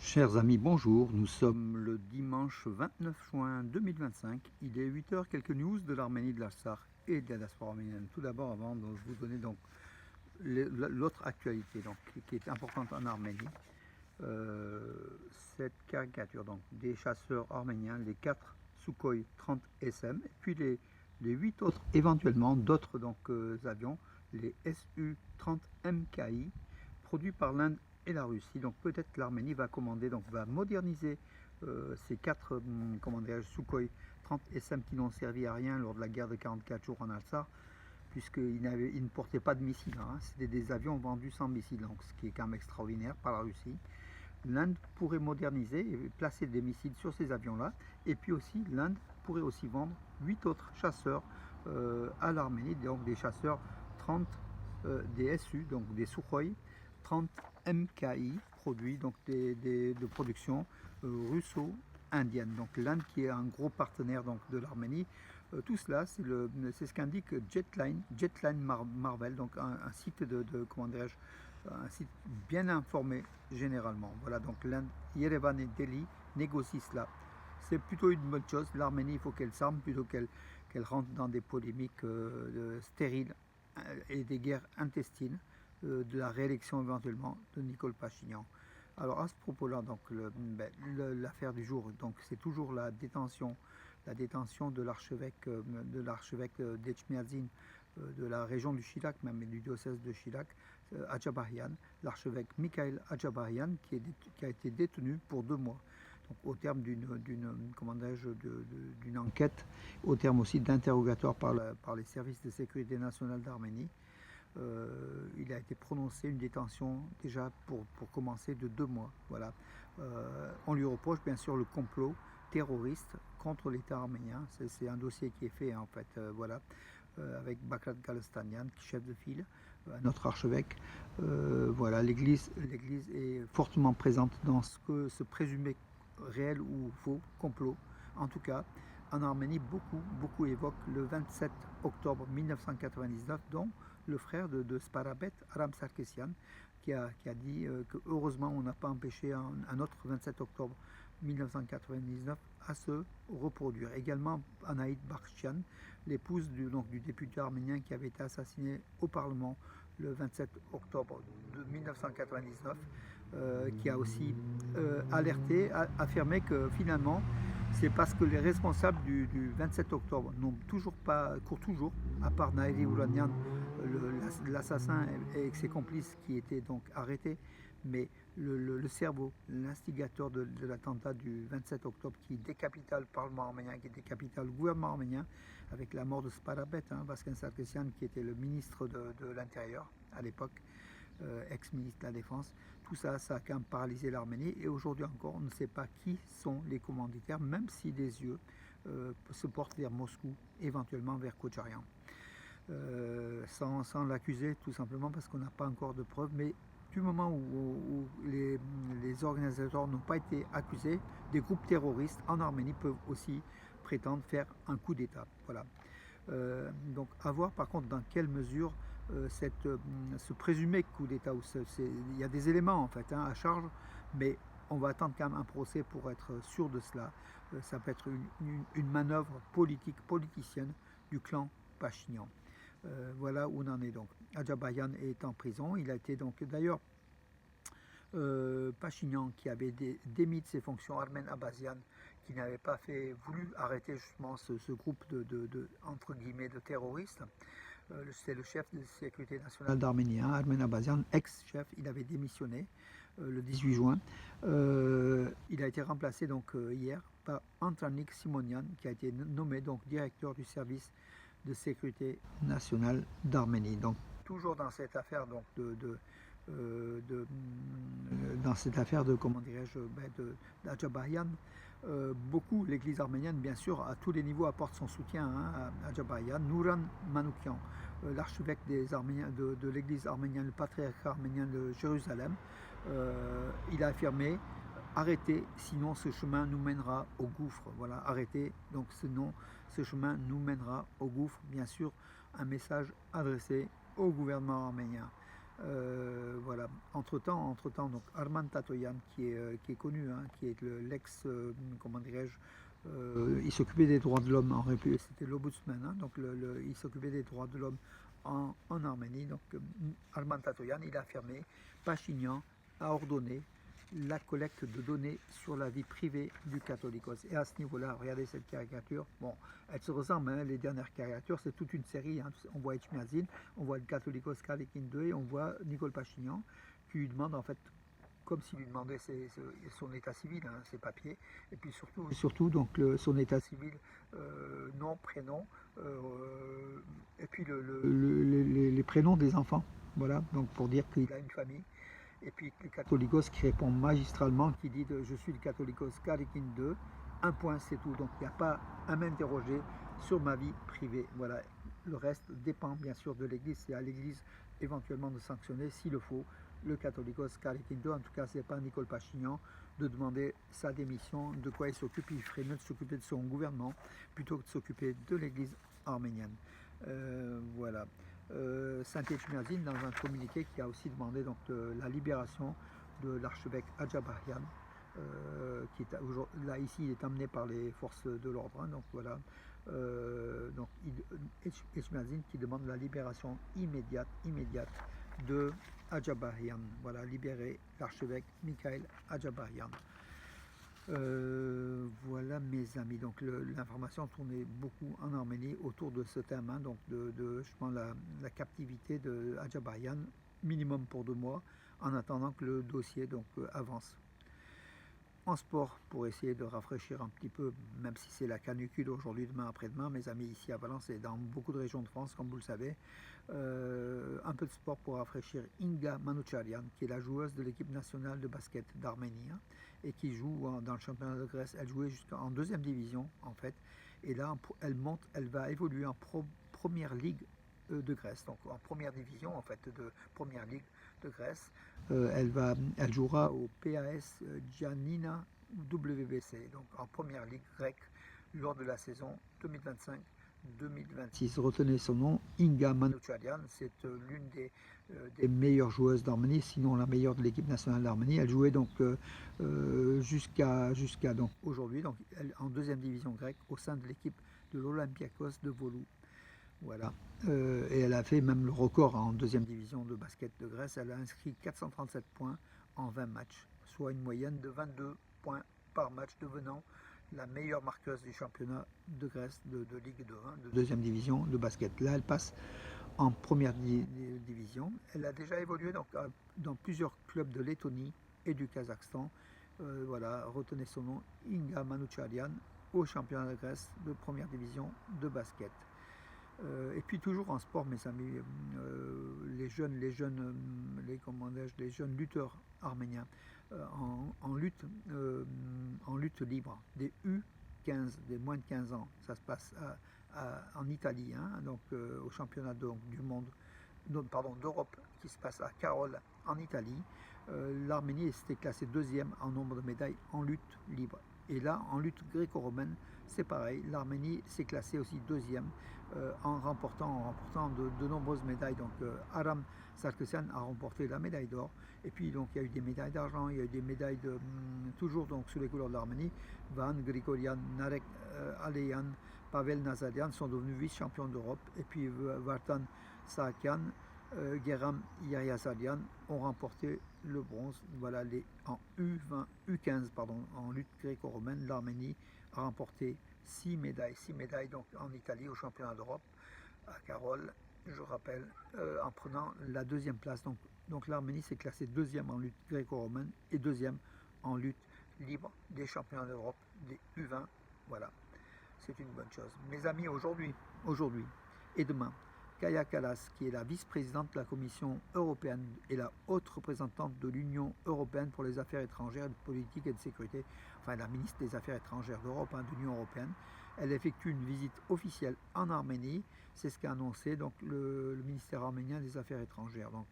Chers amis, bonjour. Nous sommes le dimanche 29 juin 2025. Il est 8 heures. Quelques news de l'Arménie, de l'Artsakh et de la diaspora arménienne. Tout d'abord, avant de vous donner donc l'autre actualité donc, qui est importante en Arménie, cette caricature donc, des chasseurs arméniens, les 4 Sukhoi 30 SM, et puis les 8 autres, éventuellement d'autres avions, les Su-30 MKI, produits par l'Inde et la Russie. Donc peut-être l'Arménie va commander, donc va moderniser ces 4 Sukhoi 30 SM qui n'ont servi à rien lors de la guerre de 44 jours en Alsace, puisqu'ils ne portaient pas de missiles. Hein. C'était des avions vendus sans missiles, donc, ce qui est quand même extraordinaire par la Russie. L'Inde pourrait moderniser et placer des missiles sur ces avions-là. Et puis aussi, l'Inde pourrait aussi vendre 8 autres chasseurs à l'Arménie, donc des chasseurs 30 des SU, donc des Sukhoi 30 MKI, produits donc de production russo-indienne. Donc l'Inde qui est un gros partenaire donc, de l'Arménie. Tout cela, c'est ce qu'indique Jetline Marvel, donc un site comment dirais-je, un site bien informé généralement. Voilà, donc l'Inde, Yerevan et Delhi négocient cela. C'est plutôt une bonne chose. L'Arménie, il faut qu'elle s'arme plutôt qu'elle rentre dans des polémiques stériles et des guerres intestines, de la réélection éventuellement de Nicole Pachinian. Alors à ce propos-là, donc l'affaire du jour, donc c'est toujours la détention de l'archevêque d'Echmiadzin, de la région du Chilak, même et du diocèse de Chilak, Adjabahian, l'archevêque Mikhail Adjabahian, qui a été détenu pour 2 mois. Donc, au terme d'une enquête, au terme aussi d'interrogatoire par les services de sécurité nationale d'Arménie. Il a été prononcé une détention déjà pour commencer de 2 mois. Voilà. On lui reproche bien sûr le complot terroriste contre l'État arménien. C'est un dossier qui est fait en fait, voilà, avec Bakrat Galestanian, chef de file, notre archevêque. Voilà, l'Église est fortement présente dans ce présumé réel ou faux complot. En tout cas, en Arménie, beaucoup évoquent le 27 octobre 1999, dont le frère de Sparabet, Aram Sarkisian, qui a dit que heureusement on n'a pas empêché un autre 27 octobre 1999 à se reproduire. Également Anaïd Bakhchian, l'épouse du député arménien qui avait été assassiné au Parlement le 27 octobre de 1999, qui a aussi alerté, affirmé que finalement c'est parce que les responsables du 27 octobre n'ont toujours pas, courent toujours, à part Naëli Ouranian, l'assassin et ses complices qui étaient donc arrêtés, mais le cerveau, l'instigateur de l'attentat du 27 octobre qui décapita le Parlement arménien, qui décapita le gouvernement arménien, avec la mort de Sparabet, Vasken Sarkisian, qui était le ministre de l'Intérieur à l'époque, ex-ministre de la Défense. Tout ça, ça a quand même paralysé l'Arménie. Et aujourd'hui encore, on ne sait pas qui sont les commanditaires, même si les yeux se portent vers Moscou, éventuellement vers Kocharyan. Sans l'accuser, tout simplement parce qu'on n'a pas encore de preuves. Mais du moment où les organisateurs n'ont pas été accusés, des groupes terroristes en Arménie peuvent aussi prétendre faire un coup d'État. Voilà. Donc à voir par contre dans quelle mesure ce présumé coup d'État, il y a des éléments en fait à charge, mais on va attendre quand même un procès pour être sûr de cela. Ça peut être une manœuvre politicienne du clan Pachinian. Voilà où on en est donc. Adjabayan est en prison. Il a été donc d'ailleurs Pachinian qui avait démis de ses fonctions, Armen Abazian qui n'avait pas voulu arrêter justement ce groupe entre guillemets de terroristes. C'est le chef de sécurité nationale d'Arménie, Armen Abazian, ex-chef. Il avait démissionné le 18 juin. Il a été remplacé donc hier par Antranik Simonian qui a été nommé donc directeur du service de sécurité nationale d'Arménie. Donc toujours dans cette affaire donc dans cette affaire de comment dirais-je d'Adjabahian, beaucoup l'église arménienne bien sûr à tous les niveaux apporte son soutien à Adjabahian. Nouran Manoukian, l'archevêque des Arméniens de l'église arménienne, le patriarche arménien de Jérusalem, il a affirmé: arrêtez, sinon ce chemin nous mènera au gouffre. Voilà, arrêtez, donc sinon ce chemin nous mènera au gouffre. Bien sûr, un message adressé au gouvernement arménien. Voilà. Entre-temps, donc Arman Tatoyan, qui est connu, hein, qui est l'ex, comment dirais-je, il s'occupait des droits de l'homme en République, c'était l'Ombudsman, hein, donc il s'occupait des droits de l'homme en Arménie. Donc Arman Tatoyan, il a affirmé, Pachinian a ordonné la collecte de données sur la vie privée du catholicos. Et à ce niveau-là, regardez cette caricature. Bon, elles se ressemblent, hein, les dernières caricatures, c'est toute une série. Hein. On voit Etchmiadzin, on voit le catholicos Kalekin II et on voit Nicole Pachinian qui lui demande en fait, comme s'il lui demandait son état civil, hein, ses papiers, et puis surtout donc son état civil, nom, prénom, et puis les prénoms des enfants. Voilà, donc pour dire qu'il a une famille. Et puis le catholicos qui répond magistralement, qui dit je suis le catholicos Kalekin II, un point c'est tout. Donc il n'y a pas à m'interroger sur ma vie privée. Voilà, le reste dépend bien sûr de l'Église. C'est à l'Église éventuellement de sanctionner s'il le faut le catholicos Kalekin II. En tout cas, ce n'est pas Nicole Pachinian de demander sa démission. De quoi il s'occupe? Il ferait mieux de s'occuper de son gouvernement plutôt que de s'occuper de l'Église arménienne. Voilà. Saint-Etchmiadzin dans un communiqué qui a aussi demandé donc la libération de l'archevêque Adjabarian, qui est là ici il est amené par les forces de l'ordre, hein, donc voilà. Donc Etchmiadzin qui demande la libération immédiate de Adjabarian, voilà, libérer l'archevêque Mikhail Adjabarian. Voilà mes amis, donc l'information tournait beaucoup en Arménie autour de ce thème, hein, donc justement la captivité de Adjabarian, minimum pour 2 mois, en attendant que le dossier donc avance. En sport, pour essayer de rafraîchir un petit peu, même si c'est la canicule aujourd'hui, demain, après-demain, mes amis, ici à Valence et dans beaucoup de régions de France, comme vous le savez, un peu de sport pour rafraîchir Inga Manoucharian, qui est la joueuse de l'équipe nationale de basket d'Arménie, hein, et qui joue dans le championnat de Grèce. Elle jouait jusqu'en 2e division, en fait, et là, elle va évoluer en première ligue de Grèce, donc en première division, en fait, de première ligue de Grèce. Elle jouera au PAS Giannina WBC, donc en première ligue grecque, lors de la saison 2025-2026. Retenez son nom, Inga Manoucharian, c'est l'une des meilleures joueuses d'Arménie, sinon la meilleure de l'équipe nationale d'Arménie. Elle jouait donc jusqu'à donc aujourd'hui, donc en 2e division grecque, au sein de l'équipe de l'Olympiakos de Volou. Voilà. Et elle a fait même le record en 2e division de basket de Grèce. Elle a inscrit 437 points en 20 matchs, soit une moyenne de 22 points par match, devenant la meilleure marqueuse du championnat de Grèce de Ligue 2, hein, de 2e division de basket. Là, elle passe en première division. Elle a déjà évolué dans plusieurs clubs de Lettonie et du Kazakhstan. Voilà, retenez son nom, Inga Manoucharian, au championnat de Grèce de première division de basket. Et puis toujours en sport, mes amis, les jeunes lutteurs arméniens en lutte libre, des U15, des moins de 15 ans, ça se passe en Italie, hein, donc au championnat du monde, d'Europe, qui se passe à Carole en Italie. L'Arménie s'était classée 2e en nombre de médailles en lutte libre. Et là, en lutte gréco-romaine, c'est pareil. L'Arménie s'est classée aussi 2e en remportant de nombreuses médailles. Donc Aram Sarkisian a remporté la médaille d'or. Et puis donc il y a eu des médailles d'argent, il y a eu des médailles toujours donc sous les couleurs de l'Arménie. Van Grigorian, Narek Aleyan, Pavel Nazarian sont devenus vice-champions d'Europe. Et puis Vartan Saakian, Geram Yahyasarian ont remporté le bronze. Voilà, en U15 en lutte gréco-romaine, l'Arménie a remporté 6 médailles donc en Italie au championnat d'Europe à Carole, je rappelle, en prenant la 2e place. Donc l'Arménie s'est classée 2e en lutte gréco-romaine et 2e en lutte libre des championnats d'Europe des U20. Voilà, c'est une bonne chose. Mes amis, aujourd'hui et demain, Kaja Kallas, qui est la vice-présidente de la Commission européenne et la haute représentante de l'Union européenne pour les affaires étrangères, de politique et de sécurité, enfin la ministre des Affaires étrangères d'Europe, hein, de l'Union européenne, elle effectue une visite officielle en Arménie. C'est ce qu'a annoncé donc, le ministère arménien des Affaires étrangères. Donc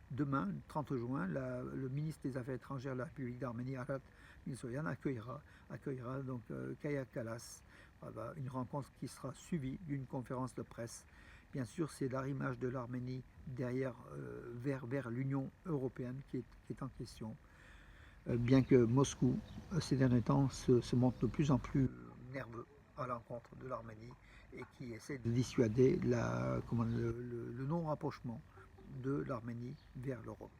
demain, 30 juin, le ministre des Affaires étrangères de la République d'Arménie, Arat Milsoyan, accueillera donc Kaja Kallas. Voilà, une rencontre qui sera suivie d'une conférence de presse Bien sûr, c'est l'arrimage de l'Arménie derrière, vers l'Union européenne qui est en question. Bien que Moscou, ces derniers temps, se montre de plus en plus nerveux à l'encontre de l'Arménie et qui essaie de dissuader le non-rapprochement de l'Arménie vers l'Europe.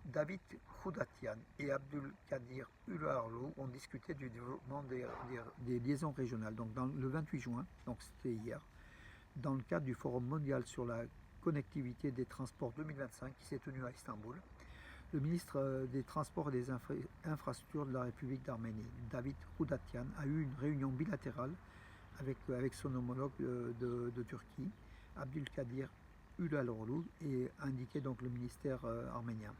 David Khoudatian et Abdulkadir Ulaarlu ont discuté du développement des liaisons régionales. Donc le 28 juin, donc c'était hier, dans le cadre du Forum mondial sur la connectivité des transports 2025 qui s'est tenu à Istanbul, le ministre des Transports et des Infrastructures de la République d'Arménie, David Khoudatian, a eu une réunion bilatérale avec son homologue de Turquie, Abdulkadir Ulaarlu, et indiqué donc le ministère arménien.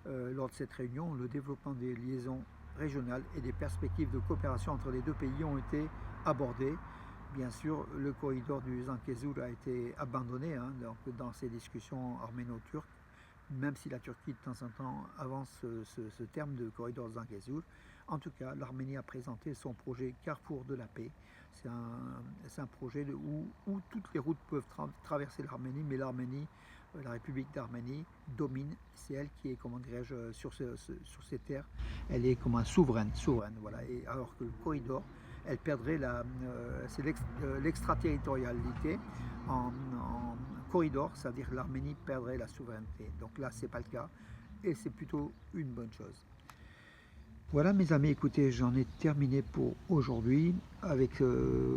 Lors de cette réunion, le développement des liaisons régionales et des perspectives de coopération entre les deux pays ont été abordés. Bien sûr, le corridor du Zangezur a été abandonné donc dans ces discussions arméno-turques, même si la Turquie de temps en temps avance ce terme de corridor Zangezur. En tout cas, l'Arménie a présenté son projet Carrefour de la paix. C'est un projet où toutes les routes peuvent traverser l'Arménie, mais l'Arménie, la République d'Arménie domine, c'est elle qui est, comment dirais-je, sur ces terres, elle est comme un souveraine, voilà. Et alors que le corridor, elle perdrait c'est l'extraterritorialité en corridor, c'est-à-dire que l'Arménie perdrait la souveraineté. Donc là, c'est pas le cas, et c'est plutôt une bonne chose. Voilà mes amis, écoutez, j'en ai terminé pour aujourd'hui avec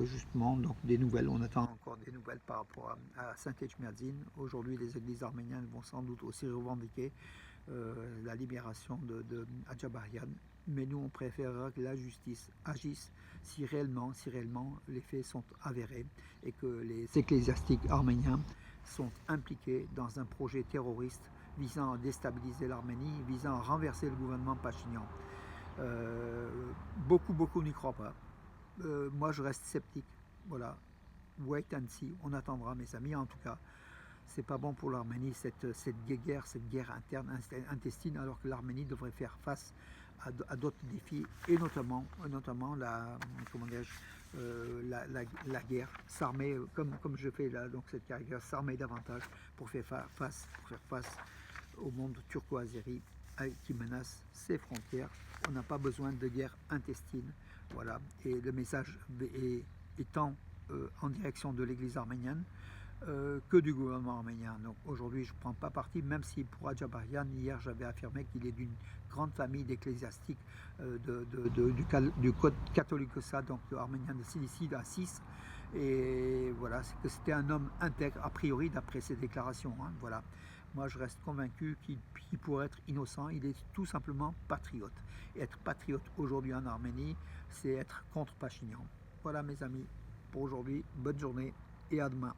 justement donc des nouvelles. On attend encore des nouvelles par rapport à Saint-Etchmiadzin. Aujourd'hui, les églises arméniennes vont sans doute aussi revendiquer la libération de Adjabarian. Mais nous, on préférera que la justice agisse si réellement les faits sont avérés et que les ecclésiastiques arméniens sont impliqués dans un projet terroriste visant à déstabiliser l'Arménie, visant à renverser le gouvernement Pachinian. Beaucoup n'y croient pas. Moi, je reste sceptique. Voilà. Wait and see. On attendra, mes amis. En tout cas, c'est pas bon pour l'Arménie, cette guerre interne, intestine, alors que l'Arménie devrait faire face à d'autres défis, et notamment la guerre, s'armer, comme je fais là, donc cette guerre, s'armer davantage pour faire face au monde turco-azéri qui menace ses frontières. On n'a pas besoin de guerre intestine, voilà. Et le message est tant en direction de l'Église arménienne que du gouvernement arménien. Donc aujourd'hui, je ne prends pas parti, même si pour Adjabarian, hier, j'avais affirmé qu'il est d'une grande famille d'ecclésiastiques du code catholique, donc arménien de Cilicie à 6. Et voilà, c'est que c'était un homme intègre, a priori, d'après ses déclarations. Voilà. Moi, je reste convaincu qu'il pourrait être innocent. Il est tout simplement patriote. Et être patriote aujourd'hui en Arménie, c'est être contre Pachinian. Voilà, mes amis, pour aujourd'hui. Bonne journée et à demain.